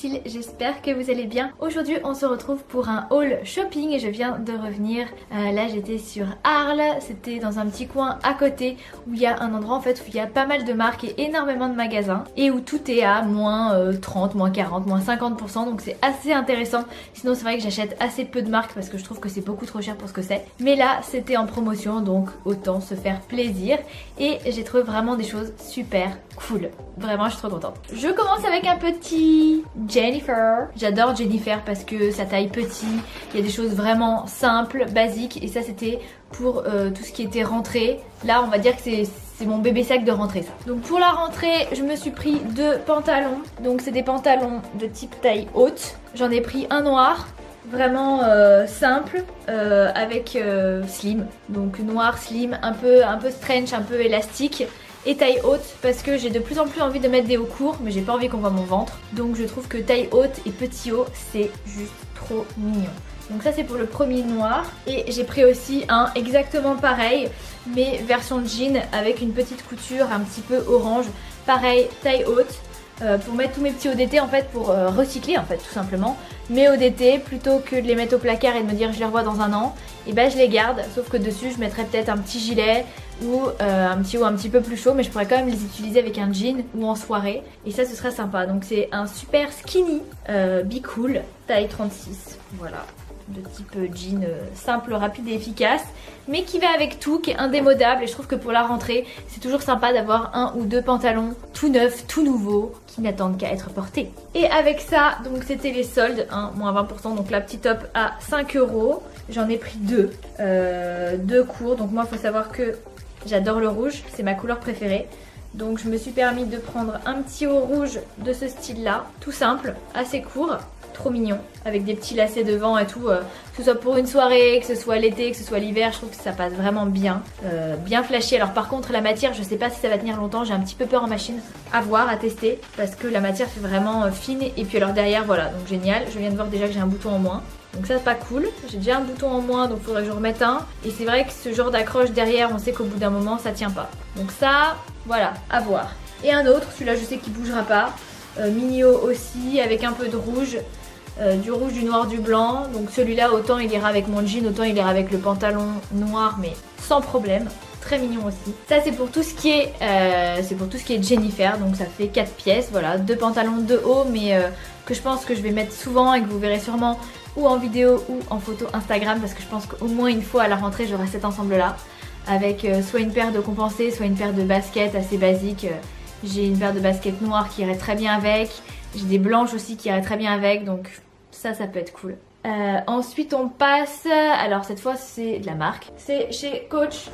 Cécile, j'espère que vous allez bien. Aujourd'hui on se retrouve pour un haul shopping et je viens de revenir. Là j'étais sur Arles, c'était dans un petit coin à côté où il y a un endroit en fait où il y a pas mal de marques et énormément de magasins et où tout est à moins 30, moins 40, moins 50%, donc c'est assez intéressant. Sinon c'est vrai que j'achète assez peu de marques parce que je trouve que c'est beaucoup trop cher pour ce que c'est. Mais là c'était en promotion donc autant se faire plaisir et j'ai trouvé vraiment des choses super cool. Vraiment je suis trop contente. Je commence avec un petit Jennifer. J'adore Jennifer parce que sa taille petit, il y a des choses vraiment simples, basiques et ça c'était pour tout ce qui était rentrée. Là on va dire que c'est mon bébé sac de rentrée ça. Donc pour la rentrée je me suis pris 2 pantalons. Donc c'est des pantalons de type taille haute. J'en ai pris un noir. Vraiment simple avec slim, donc noir slim, un peu stretch, un peu élastique et taille haute parce que j'ai de plus en plus envie de mettre des hauts courts mais j'ai pas envie qu'on voit mon ventre, donc je trouve que taille haute et petit haut c'est juste trop mignon. Donc ça c'est pour le premier noir et j'ai pris aussi un exactement pareil mais version jean avec une petite couture un petit peu orange, pareil taille haute. Pour mettre tous mes petits hauts d'été en fait, pour recycler en fait tout simplement mes hauts d'été plutôt que de les mettre au placard et de me dire je les revois dans un an, et ben je les garde, sauf que dessus je mettrais peut-être un petit gilet ou un petit haut un petit peu plus chaud, mais je pourrais quand même les utiliser avec un jean ou en soirée et ça ce serait sympa. Donc c'est un super skinny Be Cool taille 36, voilà, de type jean simple, rapide et efficace mais qui va avec tout, qui est indémodable et je trouve que pour la rentrée c'est toujours sympa d'avoir 1 ou 2 pantalons tout neufs, tout nouveaux qui n'attendent qu'à être portés. Et avec ça donc c'était les soldes, hein, moins 20%, donc la petite top à 5 €. J'en ai pris 2 courts, donc moi il faut savoir que j'adore le rouge, c'est ma couleur préférée. Donc je me suis permis de prendre un petit haut rouge de ce style là, tout simple, assez court, trop mignon, avec des petits lacets devant et tout, que ce soit pour une soirée, que ce soit l'été, que ce soit l'hiver, je trouve que ça passe vraiment bien, bien flashy. Alors par contre la matière, je sais pas si ça va tenir longtemps, j'ai un petit peu peur en machine, à voir, à tester, parce que la matière fait vraiment fine et puis alors derrière voilà, donc génial, je viens de voir déjà que j'ai un bouton en moins. Donc ça c'est pas cool, j'ai déjà un bouton en moins donc il faudrait que je remette un. Et c'est vrai que ce genre d'accroche derrière on sait qu'au bout d'un moment ça tient pas. Donc ça, voilà, à voir. Et un autre, celui-là je sais qu'il bougera pas, mignon aussi avec un peu de rouge, du rouge, du noir, du blanc. Donc celui-là autant il ira avec mon jean, autant il ira avec le pantalon noir mais sans problème. Très mignon aussi. Ça c'est pour tout ce qui est Jennifer, donc ça fait 4 pièces, voilà, 2 pantalons, 2 hauts mais que je pense que je vais mettre souvent et que vous verrez sûrement ou en vidéo ou en photo Instagram parce que je pense qu'au moins une fois à la rentrée j'aurai cet ensemble là avec soit une paire de compensés, soit une paire de baskets assez basiques. J'ai une paire de baskets noires qui irait très bien avec, j'ai des blanches aussi qui iraient très bien avec, donc ça peut être cool. Ensuite on passe, alors cette fois c'est de la marque, c'est chez Coach.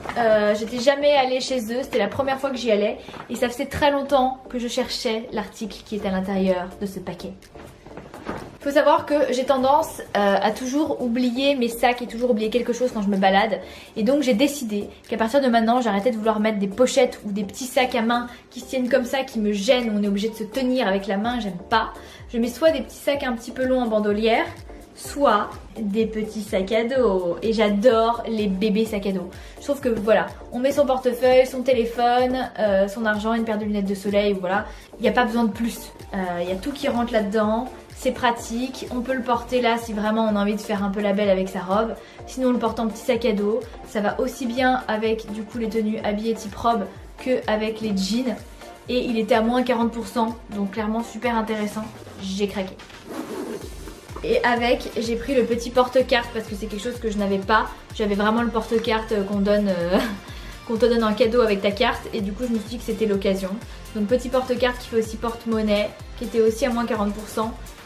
J'étais jamais allée chez eux, c'était la première fois que j'y allais et ça faisait très longtemps que je cherchais l'article qui est à l'intérieur de ce paquet. Faut savoir que j'ai tendance à toujours oublier mes sacs et toujours oublier quelque chose quand je me balade. Et donc j'ai décidé qu'à partir de maintenant j'arrêtais de vouloir mettre des pochettes ou des petits sacs à main qui se tiennent comme ça, qui me gênent, où on est obligé de se tenir avec la main, j'aime pas. Je mets soit des petits sacs un petit peu longs en bandolière, soit des petits sacs à dos. Et j'adore les bébés sacs à dos. Je trouve que voilà, on met son portefeuille, son téléphone, son argent, une paire de lunettes de soleil, voilà. Il n'y a pas besoin de plus. Il y a tout qui rentre là-dedans. C'est pratique, on peut le porter là si vraiment on a envie de faire un peu la belle avec sa robe. Sinon on le porte en petit sac à dos. Ça va aussi bien avec du coup les tenues habillées type robe que avec les jeans. Et il était à moins 40%, donc clairement super intéressant. J'ai craqué. Et avec, j'ai pris le petit porte-carte parce que c'est quelque chose que je n'avais pas. J'avais vraiment le porte-carte qu'on donne... qu'on te donne en cadeau avec ta carte et du coup je me suis dit que c'était l'occasion. Donc petit porte-carte qui fait aussi porte-monnaie, qui était aussi à moins 40%,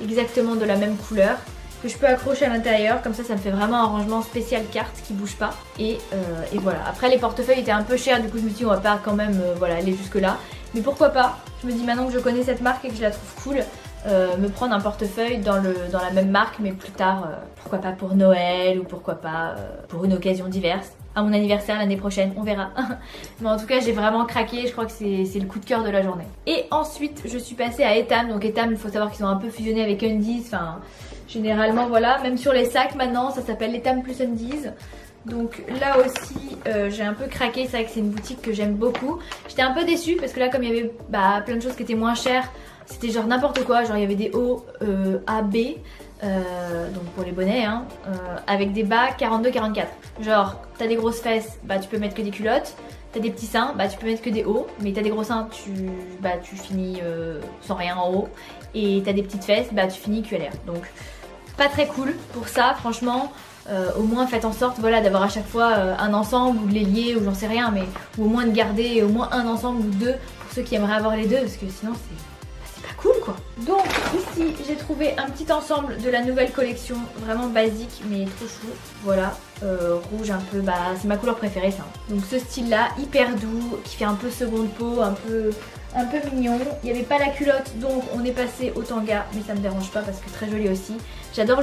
exactement de la même couleur, que je peux accrocher à l'intérieur, comme ça ça me fait vraiment un rangement spécial carte qui bouge pas. Et voilà, après les portefeuilles étaient un peu chers, du coup je me suis dit on va pas quand même voilà, aller jusque là. Mais pourquoi pas, je me dis maintenant que je connais cette marque et que je la trouve cool, me prendre un portefeuille dans la même marque mais plus tard, pourquoi pas pour Noël ou pourquoi pas pour une occasion diverse. À mon anniversaire l'année prochaine, on verra. Mais en tout cas j'ai vraiment craqué, je crois que c'est le coup de cœur de la journée. Et ensuite je suis passée à Etam. Donc Etam, il faut savoir qu'ils ont un peu fusionné avec Undies, enfin généralement voilà, même sur les sacs maintenant ça s'appelle Etam plus Undies. Donc là aussi j'ai un peu craqué, c'est vrai que c'est une boutique que j'aime beaucoup. J'étais un peu déçue parce que là comme il y avait plein de choses qui étaient moins chères, C'était genre n'importe quoi, genre il y avait des hauts A, B, donc pour les bonnets, hein, avec des bas 42-44. Genre t'as des grosses fesses, bah tu peux mettre que des culottes. T'as des petits seins, bah tu peux mettre que des hauts, mais t'as des gros seins, tu finis sans rien en haut. Et t'as des petites fesses, bah tu finis QLR. Donc pas très cool pour ça, franchement. Au moins faites en sorte voilà, d'avoir à chaque fois un ensemble ou de les lier ou j'en sais rien, mais ou au moins de garder au moins un ensemble ou deux pour ceux qui aimeraient avoir les deux, parce que sinon c'est pas cool quoi. Donc ici j'ai trouvé un petit ensemble de la nouvelle collection, vraiment basique mais trop chou. Voilà, rouge un peu, bah c'est ma couleur préférée ça. Donc ce style là, hyper doux, qui fait un peu seconde peau, un peu mignon. Il n'y avait pas la culotte donc on est passé au tanga, mais ça me dérange pas parce que très joli aussi. J'adore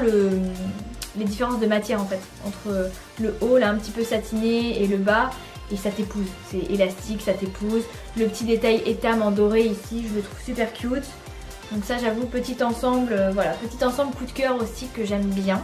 les différences de matière en fait, entre le haut là un petit peu satiné et le bas, et ça t'épouse, c'est élastique, ça t'épouse. Le petit détail étam en doré ici, je le trouve super cute. Donc ça j'avoue, petit ensemble, voilà, petit ensemble coup de cœur aussi que j'aime bien.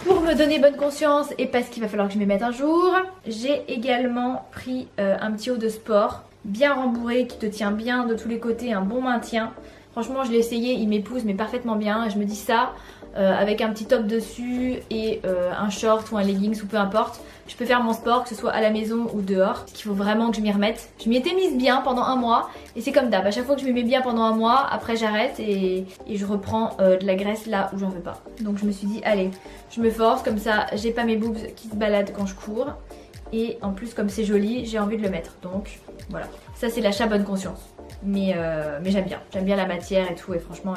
Pour me donner bonne conscience et parce qu'il va falloir que je m'y mette un jour, j'ai également pris un petit haut de sport, bien rembourré, qui te tient bien de tous les côtés, un bon maintien. Franchement je l'ai essayé, il m'épouse mais parfaitement bien. Je me dis ça, avec un petit top dessus et un short ou un leggings ou peu importe, je peux faire mon sport que ce soit à la maison ou dehors. Parce qu'il faut vraiment que je m'y remette. Je m'y étais mise bien pendant un mois et c'est comme d'hab. À chaque fois que je m'y mets bien pendant un mois, après j'arrête et je reprends de la graisse là où j'en veux pas. Donc je me suis dit allez, je me force, comme ça j'ai pas mes boobs qui se baladent quand je cours. Et en plus comme c'est joli, j'ai envie de le mettre. Donc voilà, ça c'est l'achat bonne conscience. Mais j'aime bien la matière et tout, et franchement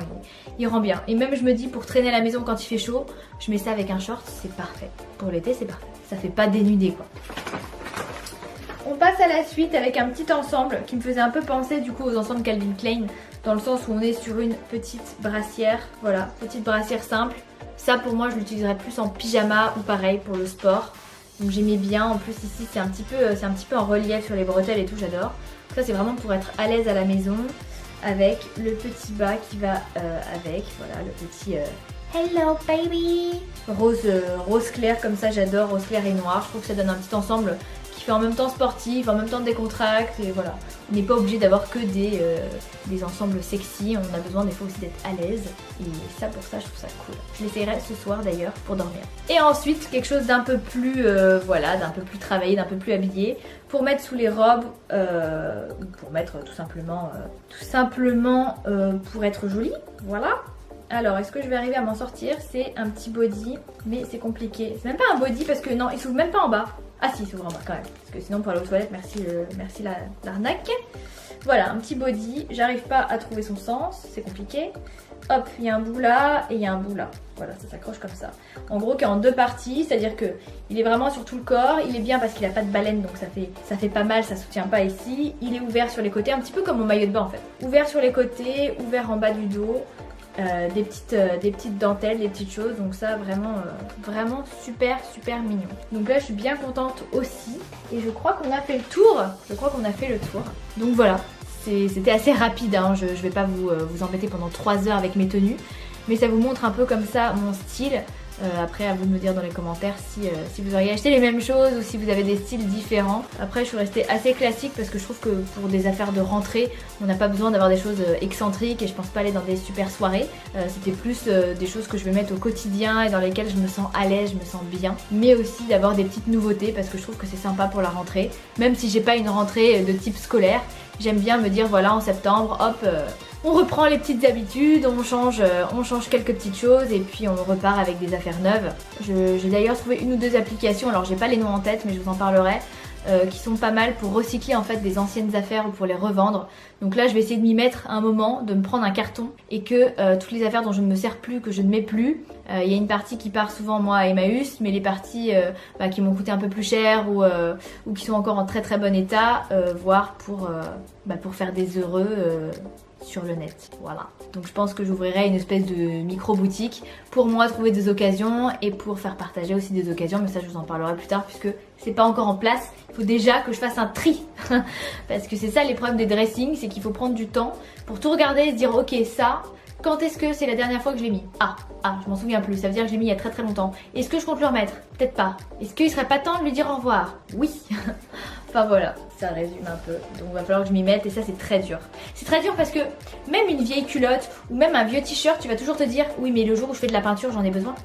il rend bien. Et même je me dis pour traîner à la maison quand il fait chaud, je mets ça avec un short, c'est parfait. Pour l'été c'est parfait, ça fait pas dénudé quoi. On passe à la suite avec un petit ensemble qui me faisait un peu penser du coup aux ensembles Calvin Klein, dans le sens où on est sur une petite brassière, voilà, petite brassière simple. Ça pour moi je l'utiliserais plus en pyjama ou pareil pour le sport. Donc j'aimais bien, en plus ici c'est un petit peu en relief sur les bretelles et tout, j'adore. Ça c'est vraiment pour être à l'aise à la maison, avec le petit bas qui va avec, voilà le petit Hello baby rose clair comme ça, j'adore, rose clair et noir. Je trouve que ça donne un petit ensemble qui fait en même temps sportif, en même temps décontracté, et voilà. On n'est pas obligé d'avoir que des ensembles sexy, on a besoin des fois aussi d'être à l'aise, et ça pour ça je trouve ça cool. Je l'essayerai ce soir d'ailleurs pour dormir. Et ensuite quelque chose d'un peu plus voilà, d'un peu plus travaillé, d'un peu plus habillé, pour mettre sous les robes, pour mettre tout simplement pour être jolie, voilà. Alors est-ce que je vais arriver à m'en sortir? C'est un petit body, mais c'est compliqué. C'est même pas un body parce que non, il s'ouvre même pas en bas. Ah si, il s'ouvre en bas quand même, parce que sinon pour aller aux toilettes, merci l'arnaque. Voilà, un petit body, j'arrive pas à trouver son sens, c'est compliqué. Hop, il y a un bout là et il y a un bout là. Voilà, ça s'accroche comme ça. En gros, qui est en deux parties, c'est-à-dire que il est vraiment sur tout le corps. Il est bien parce qu'il a pas de baleine, donc ça fait pas mal, ça soutient pas ici. Il est ouvert sur les côtés, un petit peu comme mon maillot de bain en fait. Ouvert sur les côtés, ouvert en bas du dos. Des petites dentelles, des petites choses, donc ça vraiment super mignon. Donc là je suis bien contente aussi, et je crois qu'on a fait le tour. Donc voilà, c'était assez rapide, hein. Je vais pas vous embêter pendant 3 heures avec mes tenues, mais ça vous montre un peu comme ça mon style. Après à vous de me dire dans les commentaires si vous auriez acheté les mêmes choses ou si vous avez des styles différents. Après je suis restée assez classique parce que je trouve que pour des affaires de rentrée on n'a pas besoin d'avoir des choses excentriques, et je pense pas aller dans des super soirées. C'était plus des choses que je vais mettre au quotidien et dans lesquelles je me sens à l'aise, je me sens bien, mais aussi d'avoir des petites nouveautés parce que je trouve que c'est sympa pour la rentrée. Même si j'ai pas une rentrée de type scolaire, j'aime bien me dire voilà, en septembre hop, on reprend les petites habitudes, on change quelques petites choses et puis on repart avec des affaires neuves. J'ai d'ailleurs trouvé une ou deux applications, alors j'ai pas les noms en tête mais je vous en parlerai, qui sont pas mal pour recycler en fait des anciennes affaires ou pour les revendre. Donc là je vais essayer de m'y mettre à un moment, de me prendre un carton et que toutes les affaires dont je ne me sers plus, que je ne mets plus, il y a une partie qui part souvent moi à Emmaüs, mais les parties qui m'ont coûté un peu plus cher ou qui sont encore en très bon état, voire pour faire des heureux sur le net, voilà. Donc je pense que j'ouvrirai une espèce de micro-boutique pour moi trouver des occasions et pour faire partager aussi des occasions, mais ça je vous en parlerai plus tard puisque c'est pas encore en place. Il faut déjà que je fasse un tri parce que c'est ça l'épreuve des dressings, c'est qu'il faut prendre du temps pour tout regarder et se dire ok, ça, quand est-ce que c'est la dernière fois que je l'ai mis? Je m'en souviens plus, ça veut dire que je l'ai mis il y a très longtemps. Est-ce que je compte le remettre? Peut-être pas. Est-ce qu'il serait pas temps de lui dire au revoir? Oui. Enfin voilà, ça résume un peu. Donc il va falloir que je m'y mette et ça c'est très dur. C'est très dur parce que même une vieille culotte ou même un vieux t-shirt, tu vas toujours te dire oui mais le jour où je fais de la peinture j'en ai besoin.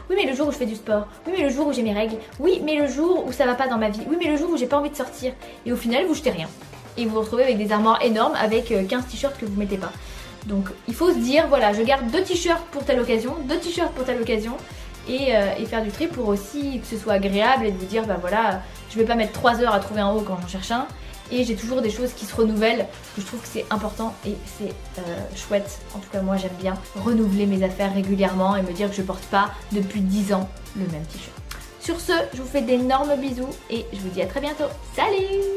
Oui mais le jour où je fais du sport. Oui mais le jour où j'ai mes règles. Oui mais le jour où ça va pas dans ma vie. Oui mais le jour où j'ai pas envie de sortir. Et au final vous jetez rien. Et vous vous retrouvez avec des armoires énormes avec 15 t-shirts que vous mettez pas. Donc il faut se dire voilà je garde 2 t-shirts pour telle occasion, 2 t-shirts pour telle occasion. Et faire du tri pour aussi que ce soit agréable et de vous dire bah voilà je vais pas mettre 3 heures à trouver un haut quand j'en cherche un et j'ai toujours des choses qui se renouvellent parce que je trouve que c'est important et c'est chouette. En tout cas moi j'aime bien renouveler mes affaires régulièrement et me dire que je porte pas depuis 10 ans le même t-shirt. Sur ce je vous fais d'énormes bisous et je vous dis à très bientôt. Salut!